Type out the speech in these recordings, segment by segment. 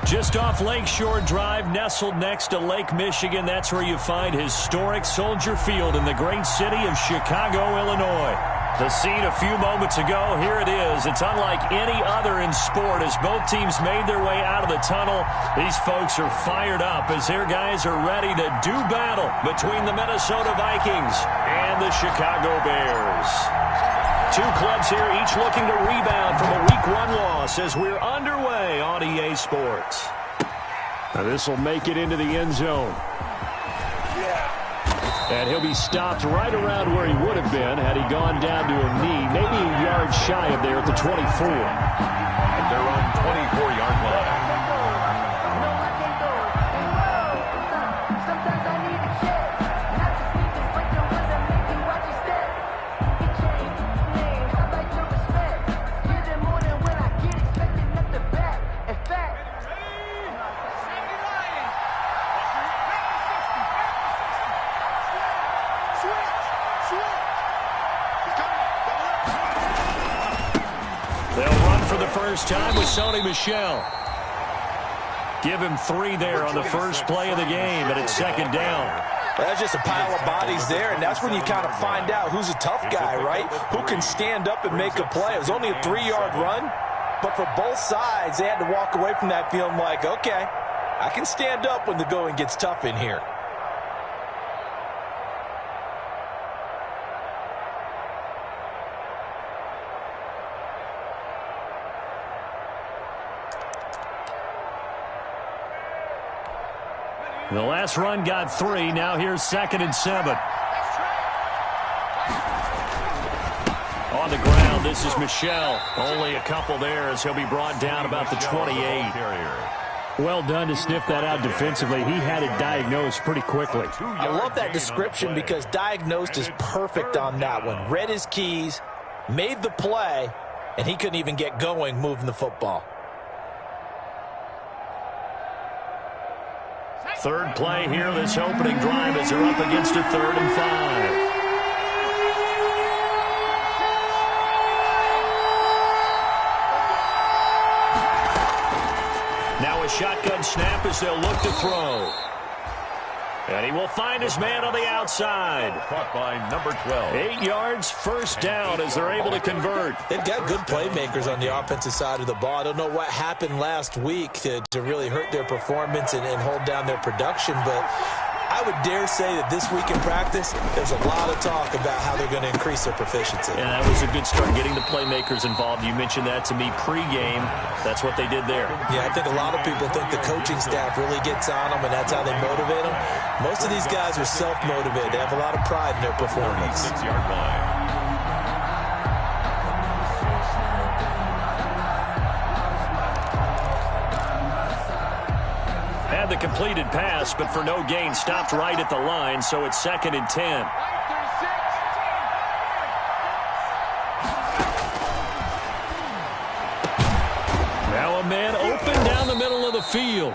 Just off Lakeshore Drive, nestled next to Lake Michigan. That's where you find historic Soldier Field in the great city of Chicago, Illinois. The scene a few moments ago, here it is. It's unlike any other in sport as both teams made their way out of the tunnel. These folks are fired up as their guys are ready to do battle between the Minnesota Vikings and the Chicago Bears. Two clubs here, each looking to rebound from a Week 1 loss as we're underway on EA Sports. Now this will make it into the end zone. And he'll be stopped right around where he would have been had he gone down to a knee, maybe a yard shy of there at the 24. At their own 24-yard line. First time with Sony Michel. Give him 3 there on the first play of the game, and it's second down. Well, that's just a pile of bodies there, and that's when you kind of find out who's a tough guy, right? Who can stand up and make a play. It was only a 3-yard run, but for both sides, they had to walk away from that feeling like, okay, I can stand up when the going gets tough in here. The last run got 3. Now here's 2nd and 7. On the ground, this is Michel. Only a couple there as he'll be brought down about the 28. Well done to sniff that out defensively. He had it diagnosed pretty quickly. I love that description because diagnosed is perfect on that one. Read his keys, made the play, and he couldn't even get going moving the football. Third play here, this opening drive as they're up against a 3rd and 5. Now a shotgun snap as they'll look to throw. And he will find his man on the outside. Caught by number 12. 8 yards, first down as they're able to convert. They've got good playmakers on the offensive side of the ball. I don't know what happened last week to really hurt their performance and hold down their production, but I would dare say that this week in practice, there's a lot of talk about how they're going to increase their proficiency. Yeah, that was a good start, getting the playmakers involved. You mentioned that to me pregame. That's what they did there. Yeah, I think a lot of people think the coaching staff really gets on them, and that's how they motivate them. Most of these guys are self-motivated. They have a lot of pride in their performance. 6-yard line. Had the completed pass, but for no gain, stopped right at the line, so it's 2nd and 10. Now a man open down the middle of the field.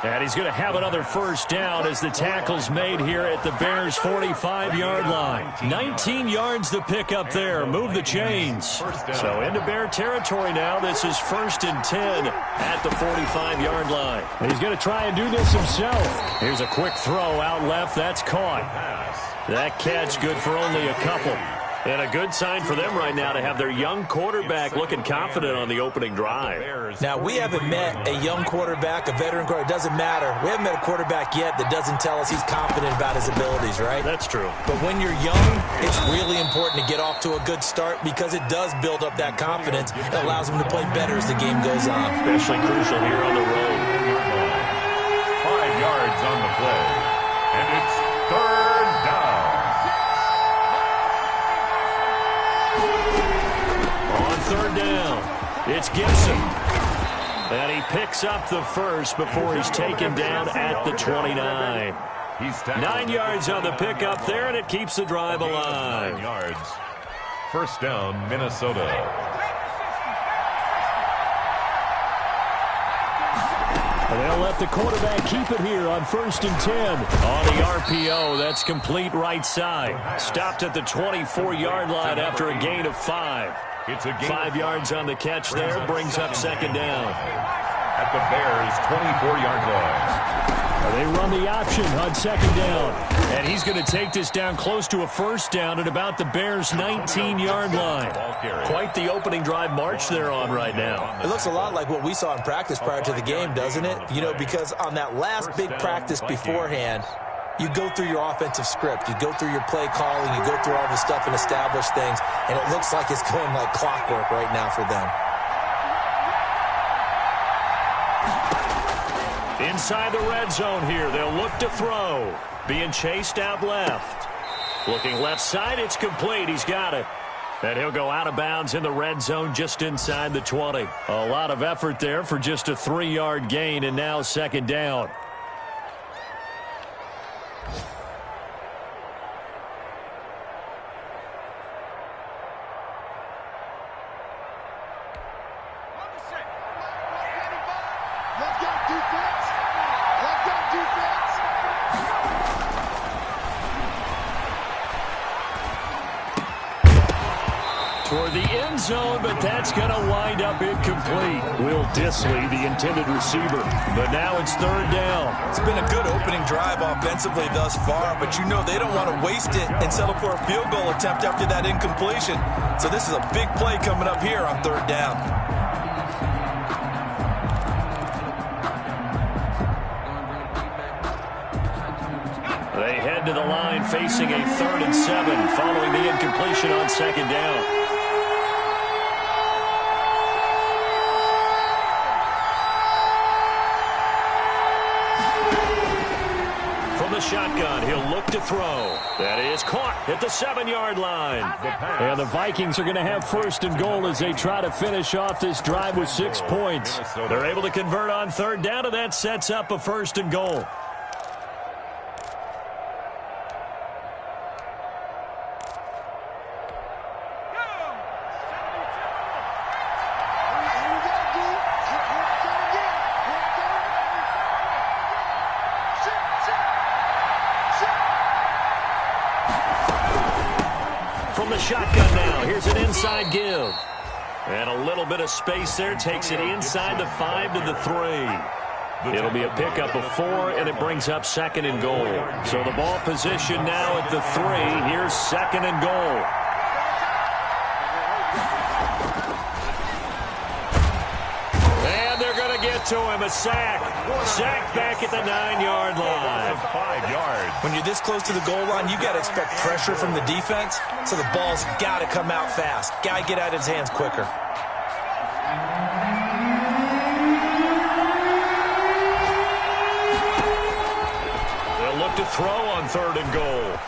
And he's going to have another first down as the tackle's made here at the Bears' 45-yard line. 19 yards to pick up there. Move the chains. So into Bear territory now. This is 1st and 10 at the 45-yard line. He's going to try and do this himself. Here's a quick throw out left. That's caught. That catch good for only a couple. And a good sign for them right now to have their young quarterback looking confident on the opening drive. Now, we haven't met a young quarterback, a veteran quarterback. It doesn't matter. We haven't met a quarterback yet that doesn't tell us he's confident about his abilities, right? That's true. But when you're young, it's really important to get off to a good start because it does build up that confidence that allows him to play better as the game goes on. Especially crucial here on the road. 5 yards on the play. And it's 3rd down. On 3rd down, it's Gibson. And he picks up the first before he's taken down at the 29. 9 yards on the pickup there, and it keeps the drive alive. 9 yards. First down, Minnesota. And they'll let the quarterback keep it here on 1st and 10. On the RPO, that's complete right side. Stopped at the 24-yard line after a gain of 5. 5 yards on the catch there, brings up 2nd down. at the Bears' 24-yard line. They run the option on second down. And he's going to take this down close to a first down at about the Bears' 19-yard line. Quite the opening drive march they're on right now. It looks a lot like what we saw in practice prior to the game, doesn't it? You know, because on that last big practice beforehand, you go through your offensive script. You go through your play calling. You go through all the stuff and establish things. And it looks like it's going like clockwork right now for them. Inside the red zone here, they'll look to throw. Being chased out left. Looking left side, it's complete. He's got it. And he'll go out of bounds in the red zone just inside the 20. A lot of effort there for just a 3-yard gain, and now second down. Toward the end zone, but that's going to wind up incomplete. Will Dissly, the intended receiver. But now it's third down. It's been a good opening drive offensively thus far, but you know they don't want to waste it and settle for a field goal attempt after that incompletion. So this is a big play coming up here on third down. They head to the line facing a 3rd and 7 following the incompletion on second down. Shotgun, he'll look to throw. That is caught at the 7-yard line. And the Vikings are going to have 1st and goal as they try to finish off this drive with 6 points. They're able to convert on third down, and that sets up a 1st and goal. Shotgun now. Here's an inside give. And a little bit of space there. Takes it inside the 5 to the 3. It'll be a pickup of 4, and it brings up 2nd and goal. So the ball position now at the 3. Here's 2nd and goal. And they're going to get to him. A sack. Sack back at the 9-yard line. 5 yards. When you're this close to the goal line, you got to expect pressure from the defense. So the ball's got to come out fast. Got to get out of his hands quicker. They'll look to throw on 3rd and goal.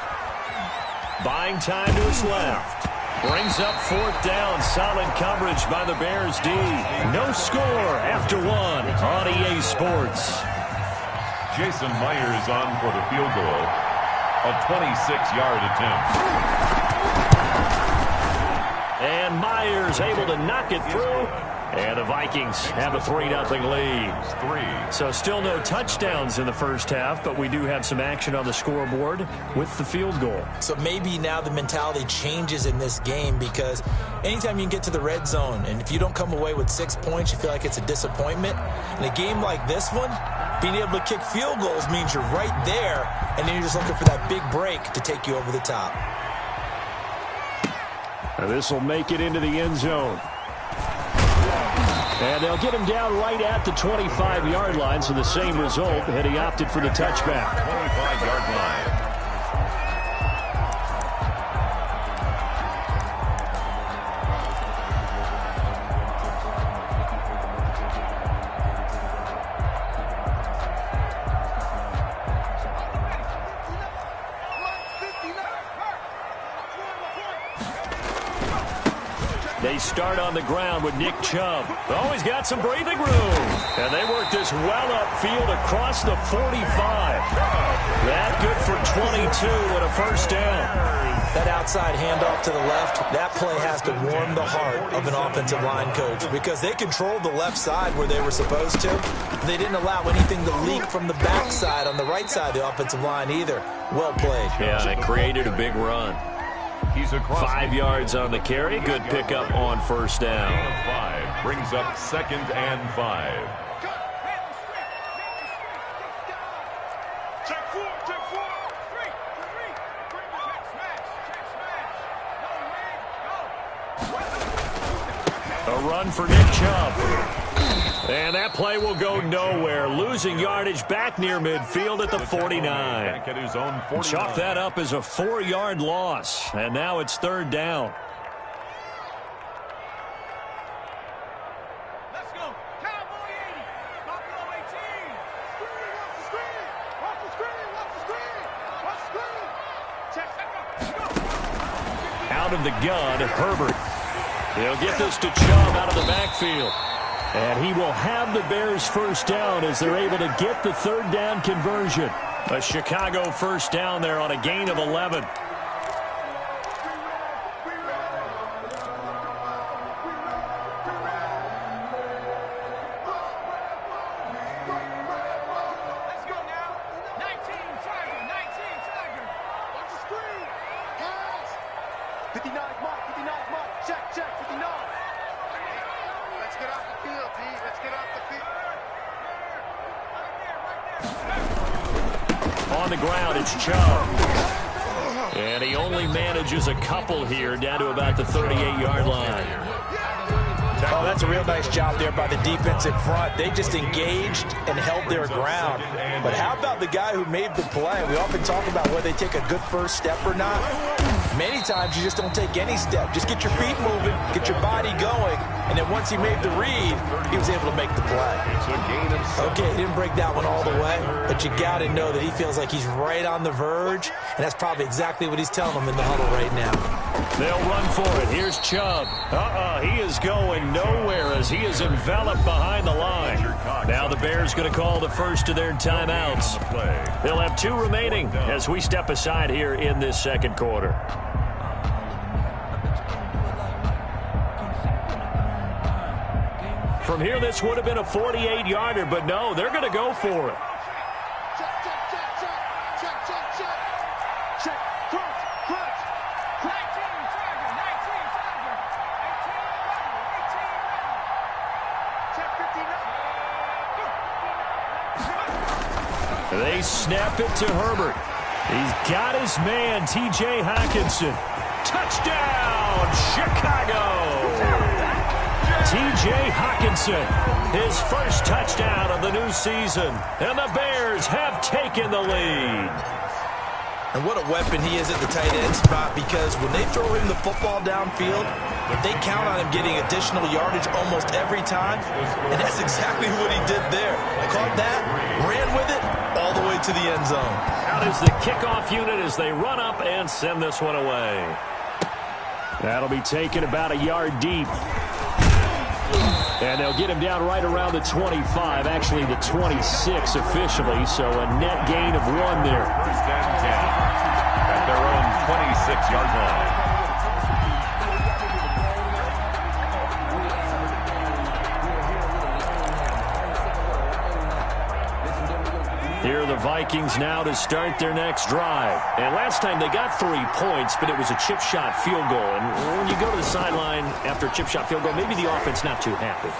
Buying time to his left. Brings up 4th down. Solid coverage by the Bears D. No score after 1 on EA Sports. Jason Myers on for the field goal. A 26-yard attempt. And Myers able to knock it through. And the Vikings have a 3-0 lead. So still no touchdowns in the first half, but we do have some action on the scoreboard with the field goal. So maybe now the mentality changes in this game, because anytime you can get to the red zone, and if you don't come away with 6 points, you feel like it's a disappointment. In a game like this one, being able to kick field goals means you're right there, and then you're just looking for that big break to take you over the top. This will make it into the end zone. And they'll get him down right at the 25-yard line, so the same result, and he opted for the touchback. 25-yard line. They start on the ground with Nick Chubb. Oh, he's got some breathing room. And they work this well upfield across the 45. That good for 22 and a first down. That outside handoff to the left, that play has to warm the heart of an offensive line coach, because they controlled the left side where they were supposed to. They didn't allow anything to leak from the backside on the right side of the offensive line either. Well played. Yeah, and it created a big run. He's across 5 yards on the carry. Good pickup on first down. 5 brings up 2nd and 5. A run for Nick Chubb. And that play will go nowhere. Losing yardage back near midfield at the 49. Chalk that up as a 4-yard loss. And now it's third down. Let's go. Cowboy 80. Buffalo 18. Watch the screen. Watch the screen. Watch the screen. Check. Out of the gun, Herbert. He'll get this to Chubb out of the backfield. And he will have the Bears first down as they're able to get the third down conversion. A Chicago first down there on a gain of 11. Let's go now. 19 Tiger. 19 Tiger. Watch the screen. Pass. 59 Mike. 59 Mike. Check. 59. Let's get off the field, D. Let's get off the field. On the ground, it's Chubb. And he only manages a couple here down to about the 38-yard line. Oh, that's a real nice job there by the defensive front. They just engaged and held their ground. But how about the guy who made the play? We often talk about whether they take a good first step or not. Many times you just don't take any step. Just get your feet moving, get your body going, and then once he made the read, he was able to make the play. Okay, he didn't break that one all the way, but you got to know that he feels like he's right on the verge, and that's probably exactly what he's telling them in the huddle right now. They'll run for it. Here's Chubb. He is going nowhere as he is enveloped behind the line. Now the Bears going to call the first of their timeouts. They'll have 2 remaining as we step aside here in this second quarter. From here, this would have been a 48-yarder, but no, they're going to go for it. Check. Crunch. 19 Tiger. 19 Tiger. 18 Check 59. They snap it to Herbert. He's got his man, T.J. Hockenson. Touchdown, Chicago! T.J. Hockenson, his first touchdown of the new season. And the Bears have taken the lead. And what a weapon he is at the tight end spot, because when they throw him the football downfield, they count on him getting additional yardage almost every time. And that's exactly what he did there. Caught that, ran with it, all the way to the end zone. Out is the kickoff unit as they run up and send this one away. That'll be taken about a yard deep. And they'll get him down right around the 25, actually the 26 officially, so a net gain of 1 there. First and 10 at their own 26-yard line. Here are the Vikings now to start their next drive. And last time they got 3 points, but it was a chip shot field goal. And when you go to the sideline after a chip shot field goal, maybe the offense not too happy.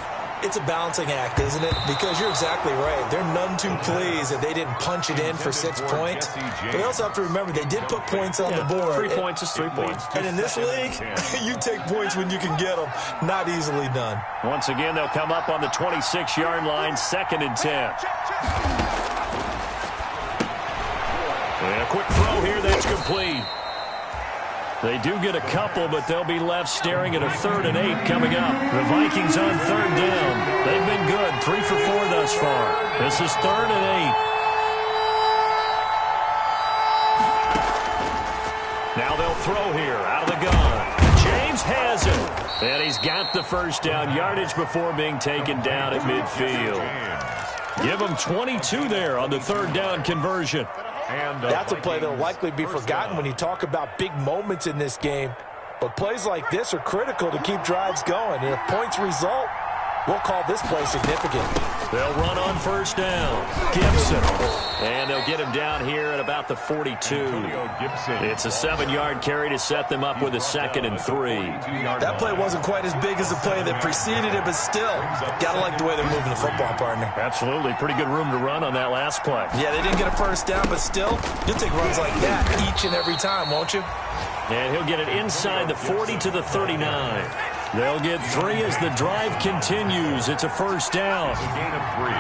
It's a balancing act, isn't it? Because you're exactly right. They're none too pleased that they didn't punch it in for 6 points. But they also have to remember they did put points on the board. 3 points is 3 points. And in this league, you take points when you can get them. Not easily done. Once again, they'll come up on the 26-yard line, 2nd and 10. And a quick throw here, that's complete. They do get a couple, but they'll be left staring at a 3rd and 8 coming up. The Vikings on 3rd down. They've been good, 3 for 4 thus far. This is 3rd and 8. Now they'll throw here, out of the gun. James has it. And he's got the first down, yardage before being taken down at midfield. Give them 22 there on the 3rd down conversion. That's a play that will likely be forgotten when you talk about big moments in this game. But plays like this are critical to keep drives going. And if points result, we'll call this play significant. They'll run on 1st down. Gibson. And they'll get him down here at about the 42. It's a 7-yard carry to set them up with a 2nd and 3. That play wasn't quite as big as the play that preceded it, but still, gotta like the way they're moving the football, partner. Absolutely. Pretty good room to run on that last play. Yeah, they didn't get a first down, but still, you'll take runs like that each and every time, won't you? And he'll get it inside the 40 to the 39. They'll get 3 as the drive continues. It's a first down. A gain of 3.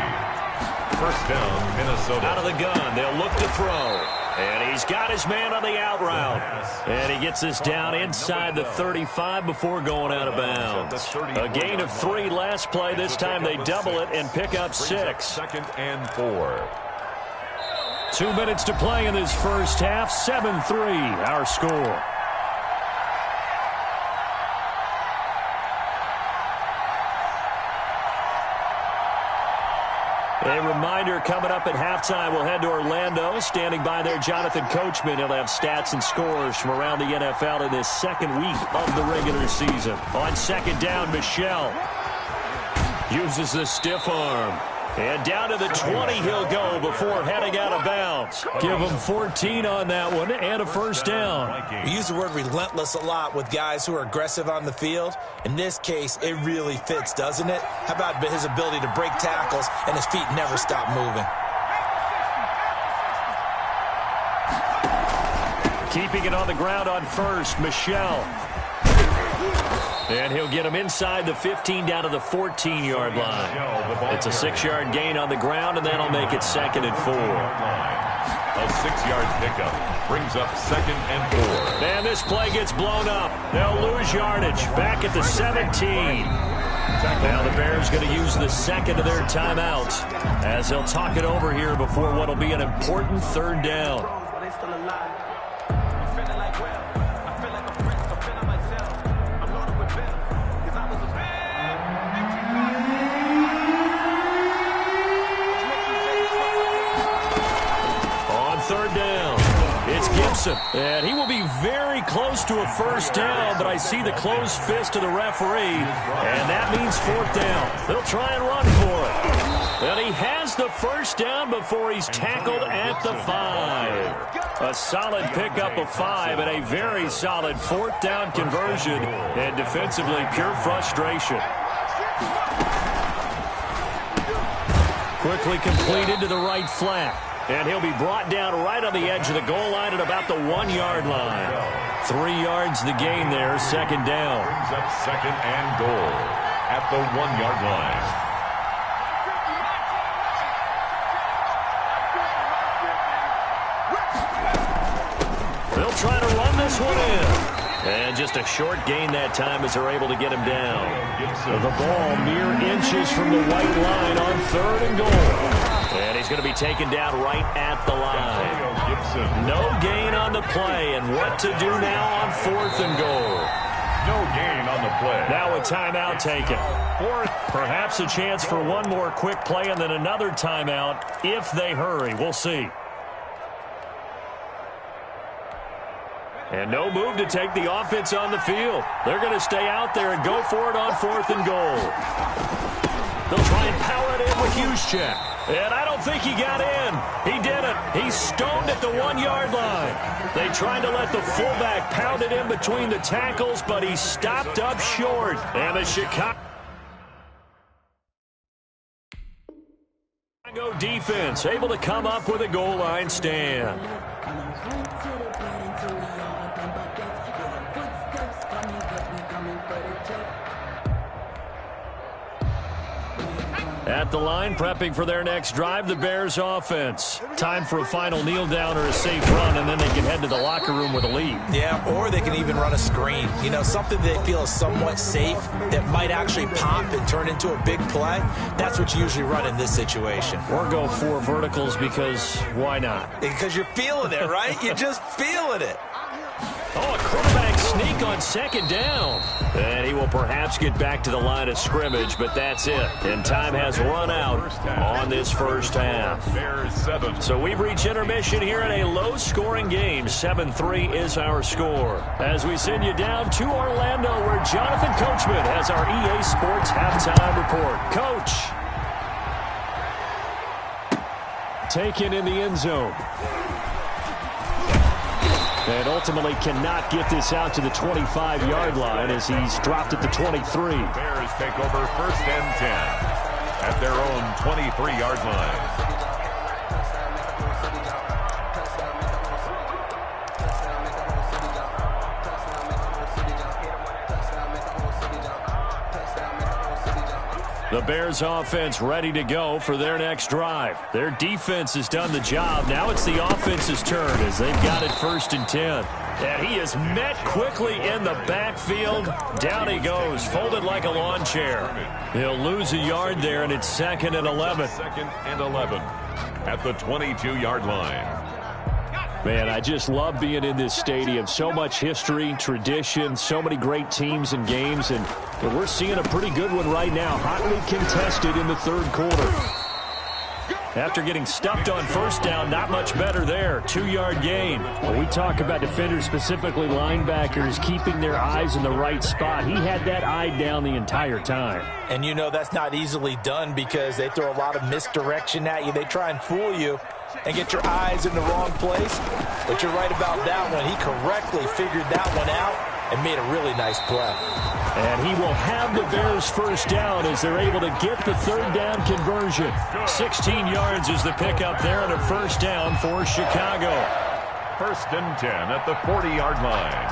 First down, Minnesota. Out of the gun. They'll look to throw. And he's got his man on the out route. And he gets this down inside the 35 before going out of bounds. A gain of 3 last play. This time they double it and pick up 6. Second and 4. 2 minutes to play in this first half. 7-3 our score. A reminder, coming up at halftime, we'll head to Orlando. Standing by there, Jonathan Coachman. He'll have stats and scores from around the NFL in this second week of the regular season. On second down, Michel uses the stiff arm. And down to the 20 he'll go before heading out of bounds. Give him 14 on that one and a first down. We use the word relentless a lot with guys who are aggressive on the field. In this case, it really fits, doesn't it? How about his ability to break tackles and his feet never stop moving? Keeping it on the ground on first, Michel. And he'll get him inside the 15 down to the 14-yard line. It's a 6-yard gain on the ground, and that'll make it second and 4. A 6-yard pickup brings up second and 4. And this play gets blown up. They'll lose yardage back at the 17. Now the Bears going to use the second of their timeouts as they'll talk it over here before what will be an important third down. Third down. It's Gibson. And he will be very close to a first down, but I see the closed fist of the referee, and that means fourth down. They'll try and run for it. And he has the first down before he's tackled at the 5. A solid pickup of 5 and a very solid fourth down conversion, and defensively pure frustration. Quickly completed to the right flat. And he'll be brought down right on the edge of the goal line at about the 1-yard line. 3 yards the gain there, second down. Brings up second and goal at the 1-yard line. They'll try to run this one in. And just a short gain that time as they're able to get him down. The ball mere inches from the white line on third and goal. And he's going to be taken down right at the line. No gain on the play, and what to do now on fourth and goal. No gain on the play. Now a timeout taken. Or perhaps a chance for one more quick play and then another timeout if they hurry. We'll see. And no move to take the offense on the field. They're going to stay out there and go for it on fourth and goal. They'll try and power it in with Juszczyk. And I don't think he got in. He didn't. He's stoned at the 1-yard line. They tried to let the fullback pound it in between the tackles, but he stopped up short. And the Chicago defense able to come up with a goal line stand. At the line, prepping for their next drive, the Bears offense. Time for a final kneel down or a safe run, and then they can head to the locker room with a lead. Yeah, or they can even run a screen. You know, something they feel is somewhat safe that might actually pop and turn into a big play. That's what you usually run in this situation. Or go 4 verticals because why not? Because you're feeling it, right? You're just feeling it. Oh, a quarterback sneak on second down. And he will perhaps get back to the line of scrimmage, but that's it. And time has run out on this first half. So we've reached intermission here in a low-scoring game. 7-3 is our score. As we send you down to Orlando, where Jonathan Coachman has our EA Sports halftime report. Coach. Taken in the end zone. And ultimately cannot get this out to the 25-yard line as he's dropped at the 23. Bears take over first and 10 at their own 23-yard line. The Bears offense ready to go for their next drive. Their defense has done the job. Now it's the offense's turn as they've got it 1st and 10. And he is met quickly in the backfield. Down he goes, folded like a lawn chair. He'll lose a yard there, and it's 2nd and 11. 2nd and 11 at the 22-yard line. Man, I just love being in this stadium. So much history, tradition, so many great teams and games, and we're seeing a pretty good one right now. Hotly contested in the 3rd quarter. After getting stuffed on 1st down, not much better there. 2-yard gain. When we talk about defenders, specifically linebackers, keeping their eyes in the right spot, he had that eye down the entire time. And you know that's not easily done because they throw a lot of misdirection at you. They try and fool you and get your eyes in the wrong place. But you're right about that one. He correctly figured that one out and made a really nice play. And he will have the Bears 1st down as they're able to get the 3rd down conversion. 16 yards is the pickup there and a 1st down for Chicago. 1st and 10 at the 40-yard line.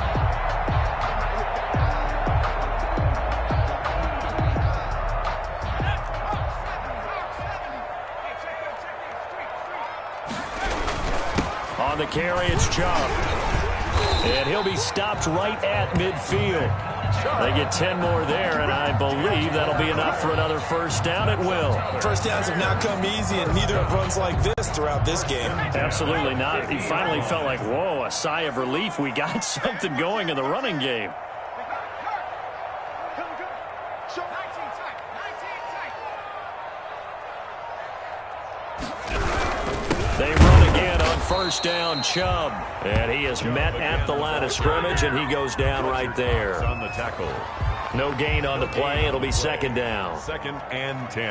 On the carry, it's Chubb. And he'll be stopped right at midfield. They get 10 more there, and I believe that'll be enough for another 1st down. It will. 1st downs have not come easy, and neither have runs like this throughout this game. Absolutely not. He finally felt like, whoa, a sigh of relief. We got something going in the running game. They run again on 1st down, Chubb. And he is met at the line of scrimmage, and he goes down right there. On the tackle. No gain on the play. It'll be 2nd down. 2nd and 10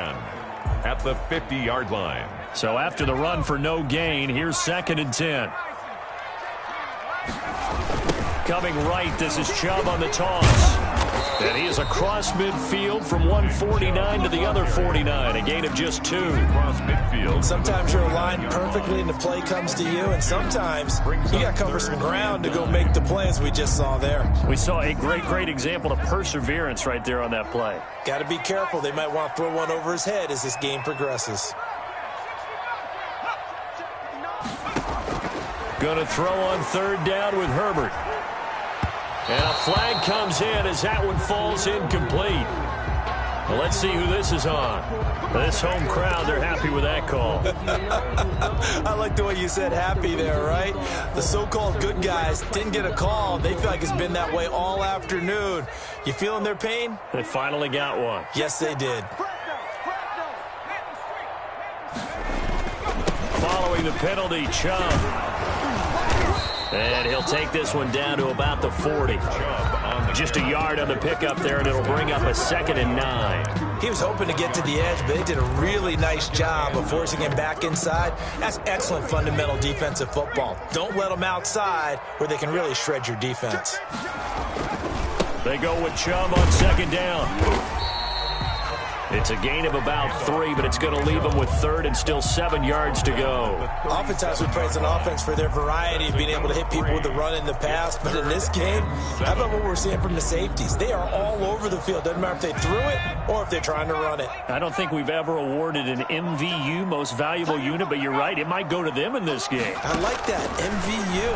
at the 50-yard line. So after the run for no gain, here's 2nd and 10. Coming right, this is Chubb on the toss. And he is across midfield from 149 to the other 49, a gain of just 2. Across midfield. Sometimes you're aligned perfectly and the play comes to you, and sometimes you got to cover some ground to go make the play, as we just saw there. We saw a great example of perseverance right there on that play. Got to be careful. They might want to throw one over his head as this game progresses. Going to throw on 3rd down with Herbert. And a flag comes in as that one falls incomplete. Well, let's see who this is on. This home crowd, they're happy with that call. I like the way you said happy there, right? The so-called good guys didn't get a call. They feel like it's been that way all afternoon. You feeling their pain? They finally got one. Yes, they did. Following the penalty, Chubb. And he'll take this one down to about the 40. Just a yard on the pickup there, and it'll bring up a 2nd and 9. He was hoping to get to the edge, but they did a really nice job of forcing him back inside. That's excellent fundamental defensive football. Don't let them outside where they can really shred your defense. They go with Chubb on 2nd down. It's a gain of about 3, but it's going to leave them with 3rd and still 7 yards to go. Oftentimes we praise an offense for their variety of being able to hit people with the run in the pass, but in this game, how about what we're seeing from the safeties? They are all over the field. Doesn't matter if they threw it or if they're trying to run it. I don't think we've ever awarded an MVU, most valuable unit, but you're right, it might go to them in this game. I like that, MVU.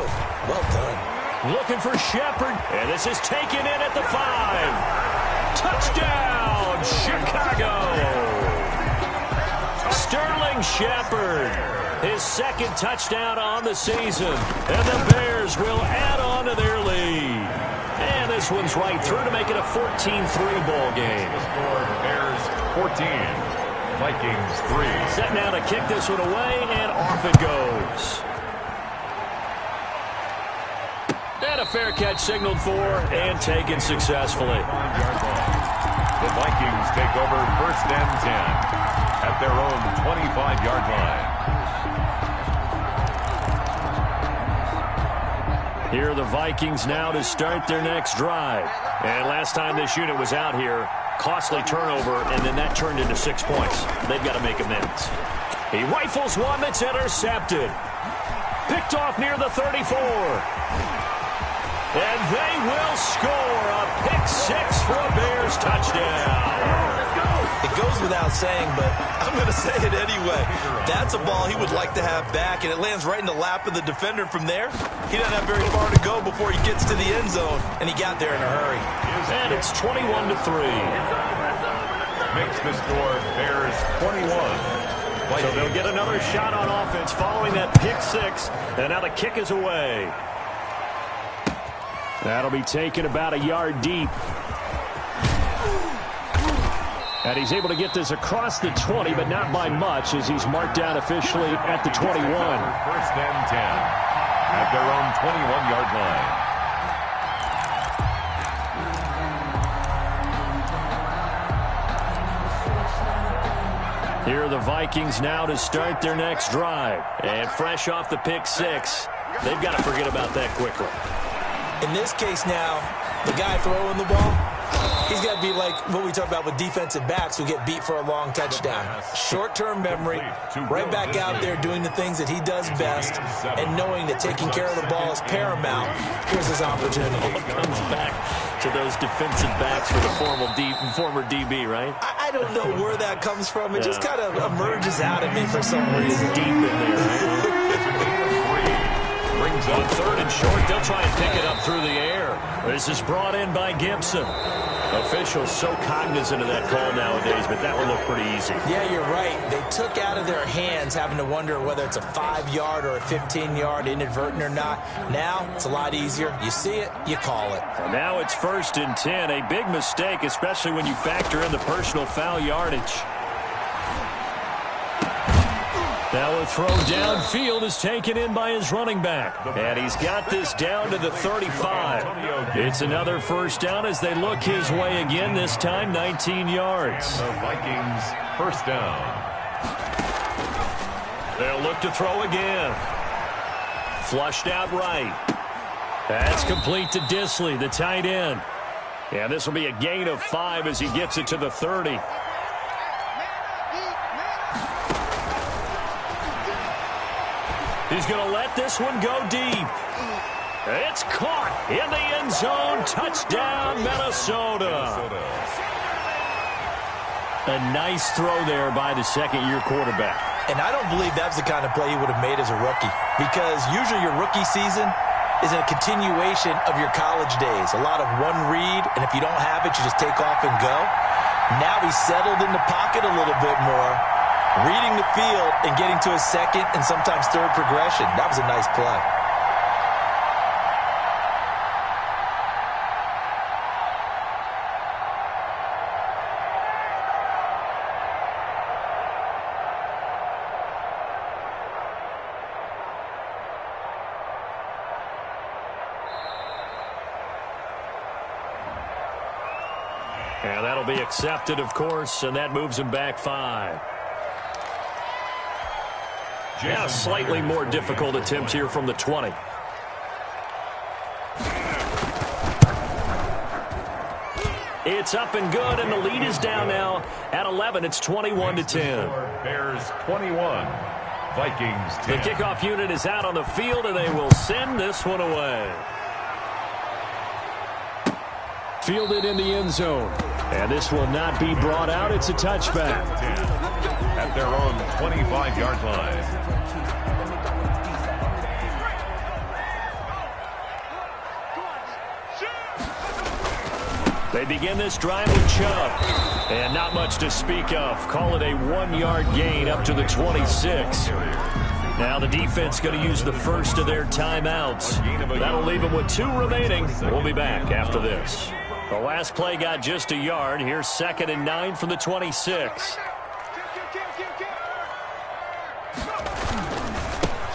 Well done. Looking for Shepard, and this is taken in at the 5. Touchdown, Chicago! Sterling Shepard, his 2nd touchdown on the season, and the Bears will add on to their lead. And this one's right through to make it a 14-3 ball game. Score Bears 14, Vikings 3. Set now to kick this one away, and off it goes. And a fair catch signaled for and taken successfully. The Vikings take over 1st and 10 at their own 25-yard line. Here are the Vikings now to start their next drive. And last time this unit was out here, costly turnover, and then that turned into 6 points. They've got to make amends. He rifles one that's intercepted. Picked off near the 34. And they will score a pick 6 for a Bears touchdown. It goes without saying, but I'm going to say it anyway. That's a ball he would like to have back, and it lands right in the lap of the defender from there. He doesn't have very far to go before he gets to the end zone, and he got there in a hurry. And it's 21-3. Makes the score Bears 21. So they'll get another shot on offense following that pick six, and now the kick is away. That'll be taken about a yard deep. And he's able to get this across the 20, but not by much, as he's marked down officially at the 21. First and 10 at their own 21-yard line. Here are the Vikings now to start their next drive. And fresh off the pick six, they've got to forget about that quickly. In this case now, the guy throwing the ball, he's got to be like what we talk about with defensive backs who get beat for a long touchdown. Short-term memory, right back out there doing the things that he does best, and knowing that taking care of the ball is paramount. Here's his opportunity. It comes back to those defensive backs for the former DB, right? I don't know where that comes from. It just kind of emerges out of me for some reason. Deep in there, right? Brings on third and short. They'll try and pick it up through the air. This is brought in by Gibson. Officials so cognizant of that call nowadays, but that would look pretty easy. Yeah, you're right. They took out of their hands having to wonder whether it's a 5-yard or a 15-yard inadvertent or not. Now, it's a lot easier. You see it, you call it. And now it's 1st and 10. A big mistake, especially when you factor in the personal foul yardage. Now a throw downfield is taken in by his running back. And he's got this down to the 35. It's another first down as they look his way again, this time 19 yards. The Vikings first down. They'll look to throw again. Flushed out right. That's complete to Disley, the tight end. Yeah, this will be a gain of 5 as he gets it to the 30. He's going to let this one go deep. It's caught in the end zone. Touchdown, Minnesota. A nice throw there by the second-year quarterback. And I don't believe that's the kind of play he would have made as a rookie, because usually your rookie season is a continuation of your college days. A lot of one read, and if you don't have it, you just take off and go. Now he's settled in the pocket a little bit more, reading the field and getting to his second and sometimes third progression. That was a nice play. And that'll be accepted, of course, and that moves him back 5. Yeah, slightly more difficult attempt here from the 20. It's up and good, and the lead is down now at 11. It's 21-10. Bears 21, Vikings 10. The kickoff unit is out on the field, and they will send this one away. Fielded in the end zone. And this will not be brought out. It's a touchback. At their own 25-yard line. They begin this drive with Chubb. And not much to speak of. Call it a 1-yard gain up to the 26. Now the defense going to use the first of their timeouts. That'll leave them with 2 remaining. We'll be back after this. The last play got just a yard. Here's 2nd and 9 from the 26.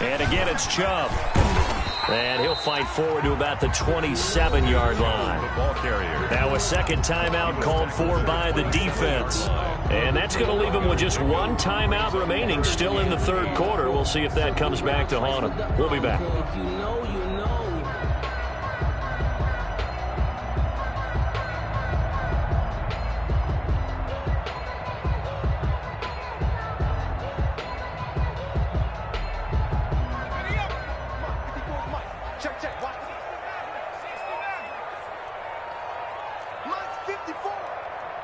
And again, it's Chubb. And he'll fight forward to about the 27-yard line. Now a second timeout called for by the defense. And that's going to leave him with just 1 timeout remaining still in the third quarter. We'll see if that comes back to haunt him. We'll be back. Mike's 54.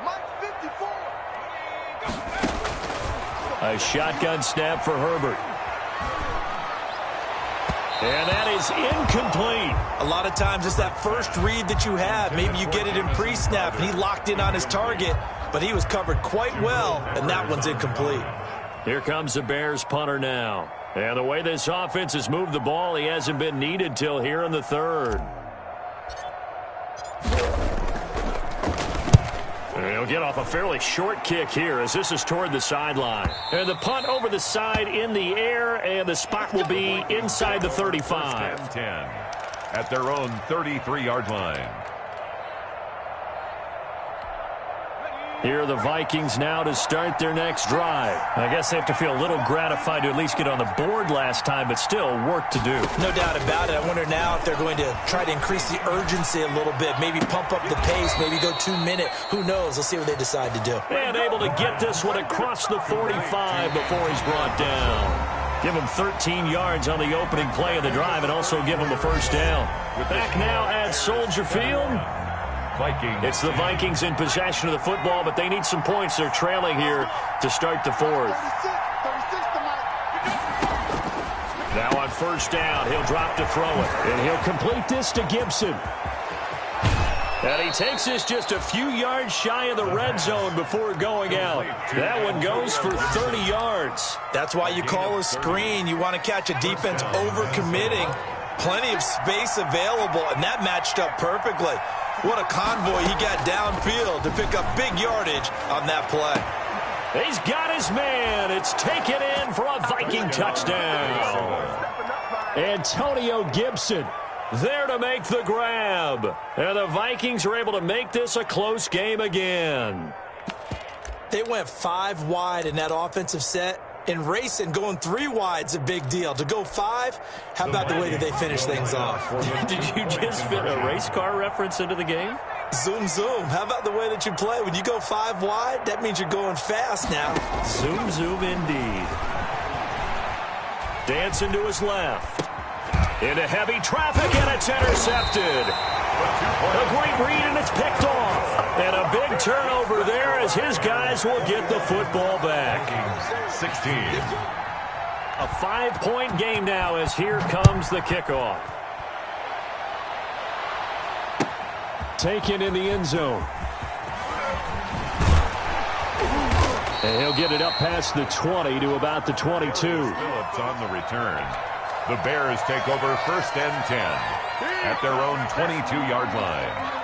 Mike's 54. A shotgun snap for Herbert. And that is incomplete. A lot of times it's that first read that you have. Maybe you get it in pre-snap, and he locked in on his target, but he was covered quite well, and that one's incomplete. Here comes the Bears punter now. And the way this offense has moved the ball, he hasn't been needed till here in the third. And he'll get off a fairly short kick here as this is toward the sideline. And the punt over the side in the air, and the spot will be inside the 35. 10 at their own 33-yard line. Here are the Vikings now to start their next drive. I guess they have to feel a little gratified to at least get on the board last time, but still work to do. No doubt about it. I wonder now if they're going to try to increase the urgency a little bit, maybe pump up the pace, maybe go 2 minute. Who knows? Let's see what they decide to do. And able to get this one across the 45 before he's brought down. Give him 13 yards on the opening play of the drive and also give him a first down. Back now at Soldier Field. Vikings. It's the Vikings in possession of the football, but they need some points. They're trailing here to start the fourth. Now on first down, he'll drop to throw it. And he'll complete this to Gibson. And he takes this just a few yards shy of the red zone before going out. That one goes for 30 yards. That's why you call a screen. You want to catch a defense over-committing. Plenty of space available, and that matched up perfectly. What a convoy he got downfield to pick up big yardage on that play. He's got his man. It's taken in for a Viking touchdown. Antonio Gibson there to make the grab. And the Vikings are able to make this a close game again. They went 5 wide in that offensive set. And racing, going 3 wide's a big deal. To go 5, how about the way that they finish things off? Did you just fit a race car reference into the game? Zoom, zoom. How about the way that you play? When you go 5 wide, that means you're going fast now. Zoom, zoom indeed. Dancing to his left. Into heavy traffic, and it's intercepted. A great read, and it's picked off. And a big turnover there as his guys will get the football back. 16. A 5-point game now as here comes the kickoff. Taken in the end zone. And he'll get it up past the 20 to about the 22. Phillips on the return. The Bears take over first and 10 at their own 22-yard line.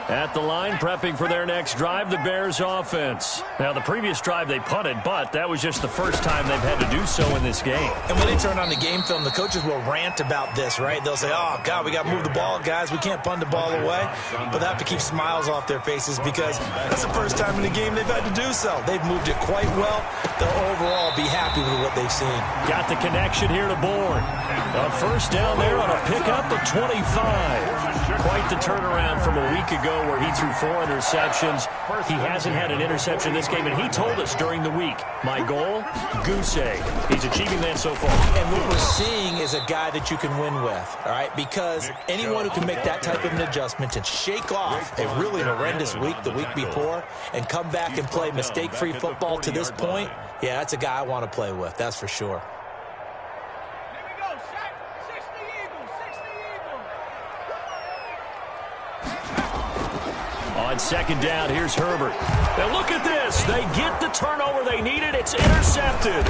At the line, prepping for their next drive, the Bears offense. Now, the previous drive they punted, but that was just the first time they've had to do so in this game. And when they turn on the game film, the coaches will rant about this, right? They'll say, oh, God, we got to move the ball, guys. We can't punt the ball away. But they have to keep smiles off their faces because that's the first time in the game they've had to do so. They've moved it quite well. They'll overall be happy with what they've seen. Got the connection here to Bourne. On first down there on a pickup at 25. Quite the turnaround from a week ago where he threw 4 interceptions. He hasn't had an interception this game, and he told us during the week, my goal, goose egg. He's achieving that so far. And what we're seeing is a guy that you can win with, all right? Because anyone who can make that type of an adjustment and shake off a really horrendous week the week before and come back and play mistake-free football to this point, yeah, that's a guy I want to play with, that's for sure. On second down, here's Herbert. Now look at this. They get the turnover they needed. It's intercepted.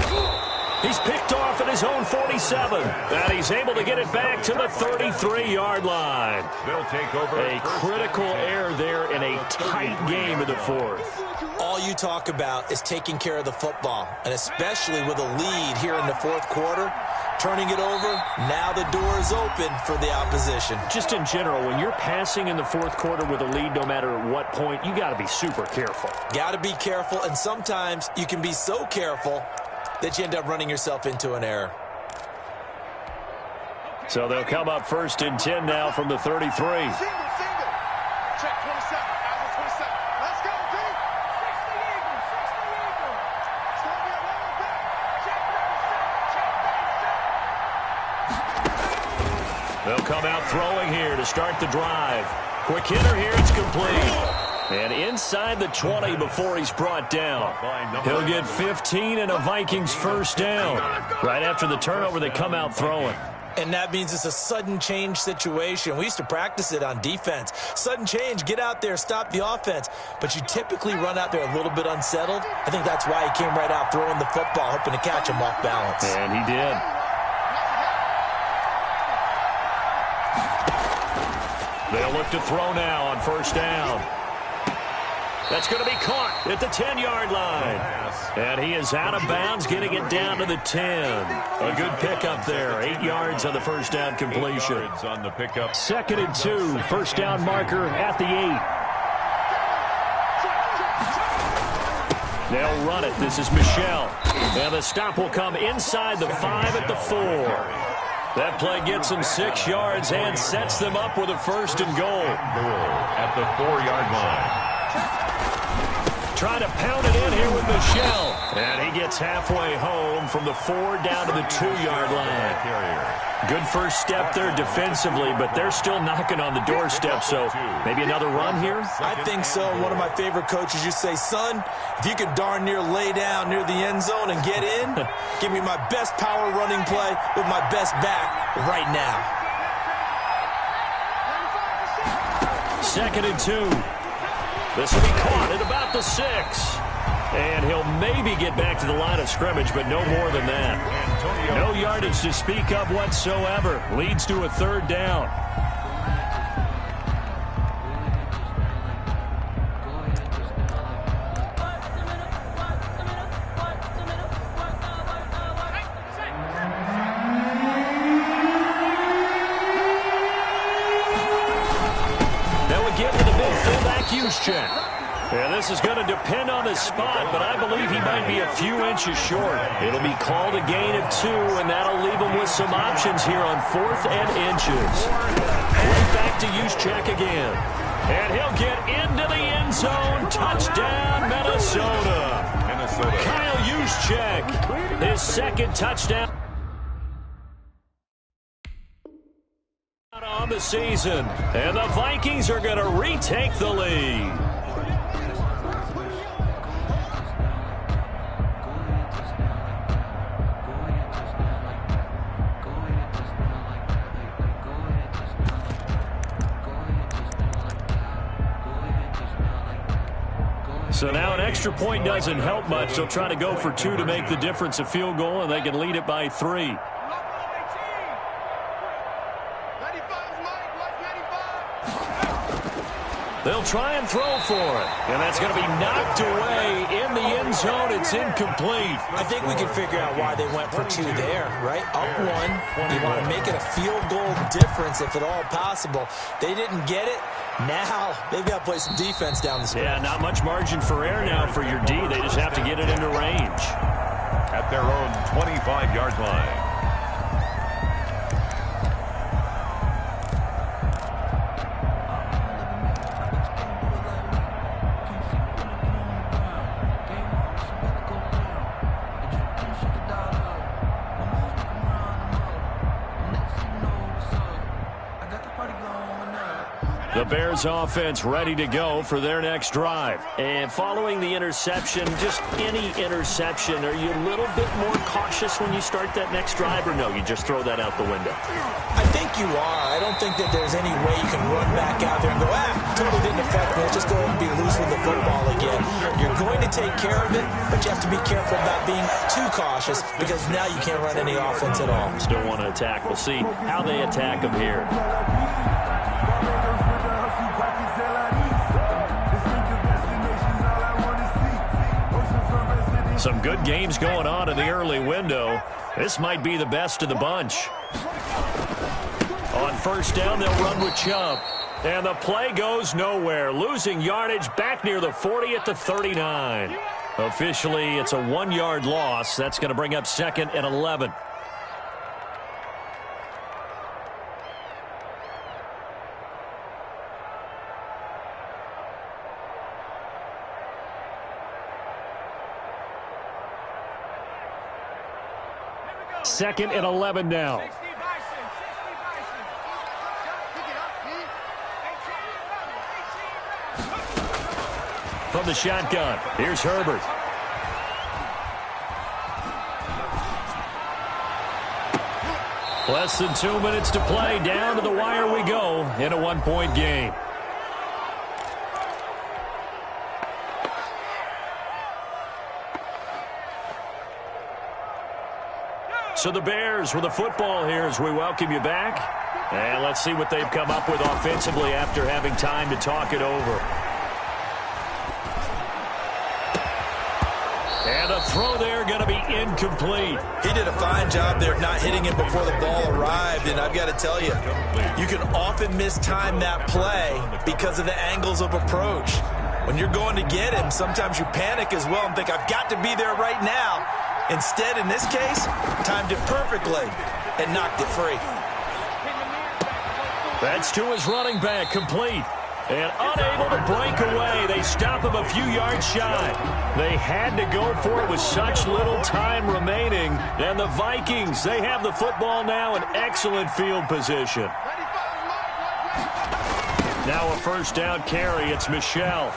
He's picked off at his own 47. And he's able to get it back to the 33-yard line. They'll take over. A critical error there in a tight game in the fourth. All you talk about is taking care of the football, and especially with a lead here in the fourth quarter. Turning it over, now the door is open for the opposition. Just in general, when you're passing in the fourth quarter with a lead, no matter at what point, you got to be super careful. Got to be careful, and sometimes you can be so careful that you end up running yourself into an error. So they'll come up first and 10 now from the 33. Check 27. Out 27. Let's go, D. 60 Eagles. 60 Eagles. It's going to be a long day. Check 37. Check 37. They'll come out throwing here to start the drive. Quick hitter here. It's complete. And inside the 20 before he's brought down. He'll get 15 and a Vikings first down. Right after the turnover, they come out throwing. And that means it's a sudden change situation. We used to practice it on defense. Sudden change, get out there, stop the offense. But you typically run out there a little bit unsettled. I think that's why he came right out throwing the football, hoping to catch him off balance. And he did. They'll look to throw now on first down. That's going to be caught at the 10-yard line. And he is out of bounds, getting it down to the 10. A good pickup there. 8 yards on the first down completion. 8 yards on the pickup. 2nd and 2. First down marker at the 8. They'll run it. This is Michelle. And the stop will come inside the 5 at the 4. That play gets them 6 yards and sets them up with a first and goal. At the 4-yard line. Trying to pound it in here with Michelle. And he gets halfway home from the 4 down to the 2-yard line. Good first step there defensively, but they're still knocking on the doorstep, so maybe another run here? I think so. One of my favorite coaches used to say, son, if you can darn near lay down near the end zone and get in, give me my best power running play with my best back right now. 2nd and 2. This will be caught at about the 6. And he'll maybe get back to the line of scrimmage, but no more than that. No yardage to speak of whatsoever. Leads to a 3rd down. Check. Yeah, this is going to depend on the spot, but I believe he might be a few inches short. It'll be called a gain of 2, and that'll leave him with some options here on 4th and inches. Right back to Juszczyk again. And he'll get into the end zone. Touchdown, Minnesota. Kyle Juszczyk, his 2nd touchdown on the season, and the Vikings are going to retake the lead. So now an extra point doesn't help much. They'll try to go for 2 to make the difference a field goal, and they can lead it by 3. They'll try and throw for it. And that's going to be knocked away in the end zone. It's incomplete. I think we can figure out why they went for 2 there, right? Up 1. You want to make it a field goal difference if at all possible. They didn't get it. Now they've got to play some defense down the stretch. Yeah, not much margin for error now for your D. They just have to get it into range. At their own 25-yard line. The Bears offense ready to go for their next drive. And following the interception, just any interception, are you a little bit more cautious when you start that next drive, or no, you just throw that out the window? I think you are. I don't think that there's any way you can run back out there and go, totally didn't affect me. Let's just go ahead and be loose with the football again. You're going to take care of it, but you have to be careful about being too cautious because now you can't run any offense at all. Still want to attack. We'll see how they attack them here. Some good games going on in the early window. This might be the best of the bunch. On first down, they'll run with Chubb. And the play goes nowhere. Losing yardage back near the 40 at the 39. Officially, it's a 1-yard loss. That's going to bring up 2nd and 11. Second and 11 now. from the shotgun. Here's Herbert. Less than 2 minutes to play. Down to the wire we go in a one-point game. So the Bears with the football here as we welcome you back. And let's see what they've come up with offensively after having time to talk it over. And the throw there going to be incomplete. He did a fine job there of not hitting him before the ball arrived. And I've got to tell you, you can often mistime that play because of the angles of approach. When you're going to get him, sometimes you panic as well and think, I've got to be there right now. Instead, in this case, timed it perfectly and knocked it free. That's to his running back, complete. And unable to break away. They stop him a few yards shy. They had to go for it with such little time remaining. And the Vikings, they have the football now in excellent field position. Now a first down carry. It's Michel.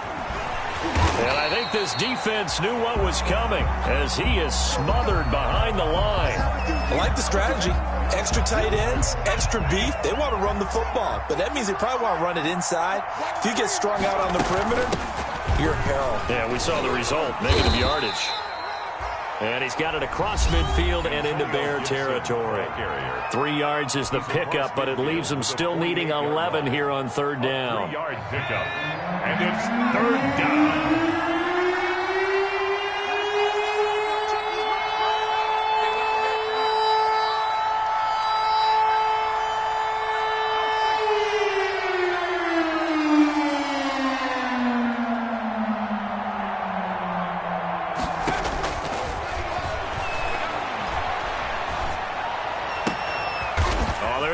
And I think this defense knew what was coming as he is smothered behind the line. I like the strategy. Extra tight ends, extra beef. They want to run the football, but that means they probably want to run it inside. If you get strung out on the perimeter, you're in peril. Yeah, we saw the result, negative yardage. And he's got it across midfield and into Bear territory. 3 yards is the pickup, but it leaves them still needing 11 here on third down. 3-yard pickup, and it's third down.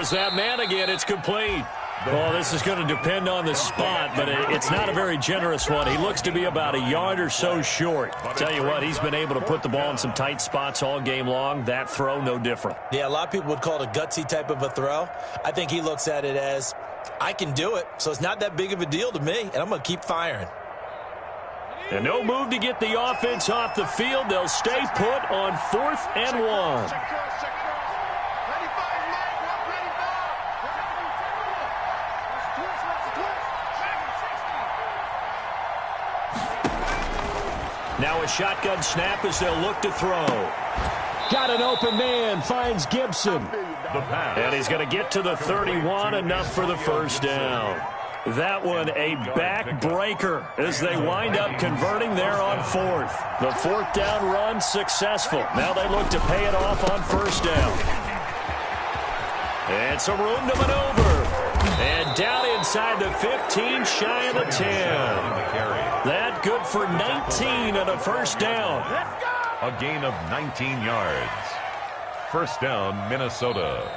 There's that man again. It's complete. Well, this is going to depend on the spot, but it's not a very generous one. He looks to be about a yard or so short. Tell you what, he's been able to put the ball in some tight spots all game long. That throw, no different. Yeah, a lot of people would call it a gutsy type of a throw. I think he looks at it as, I can do it, so it's not that big of a deal to me, and I'm going to keep firing. And no move to get the offense off the field. They'll stay put on 4th and 1. Now a shotgun snap as they'll look to throw. Got an open man, finds Gibson. And he's going to get to the 31, enough for the first down. That one a backbreaker as they wind up converting there on 4th. The 4th down run successful. Now they look to pay it off on first down. And some room to maneuver. And down inside the 15, shy of the 10. That good for 19 and a first down. A gain of 19 yards. First down, Minnesota.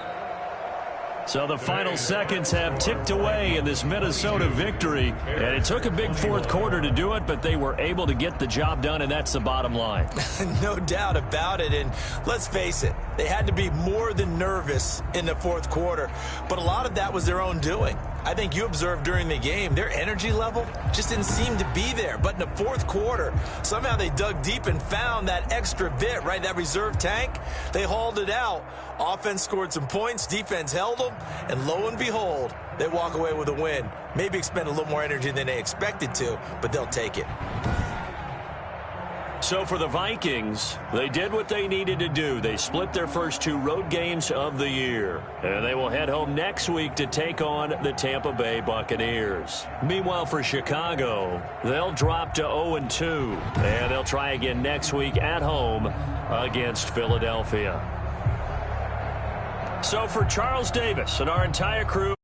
So the final seconds have ticked away in this Minnesota victory. And it took a big fourth quarter to do it, but they were able to get the job done, and that's the bottom line. No doubt about it. And let's face it, they had to be more than nervous in the fourth quarter. But a lot of that was their own doing. I think you observed during the game, their energy level just didn't seem to be there. But in the fourth quarter, somehow they dug deep and found that extra bit, right, that reserve tank. They hauled it out. Offense scored some points, defense held them, and lo and behold, they walk away with a win. Maybe expend a little more energy than they expected to, but they'll take it. So for the Vikings, they did what they needed to do. They split their first 2 road games of the year. And they will head home next week to take on the Tampa Bay Buccaneers. Meanwhile, for Chicago, they'll drop to 0-2. And they'll try again next week at home against Philadelphia. So for Charles Davis and our entire crew,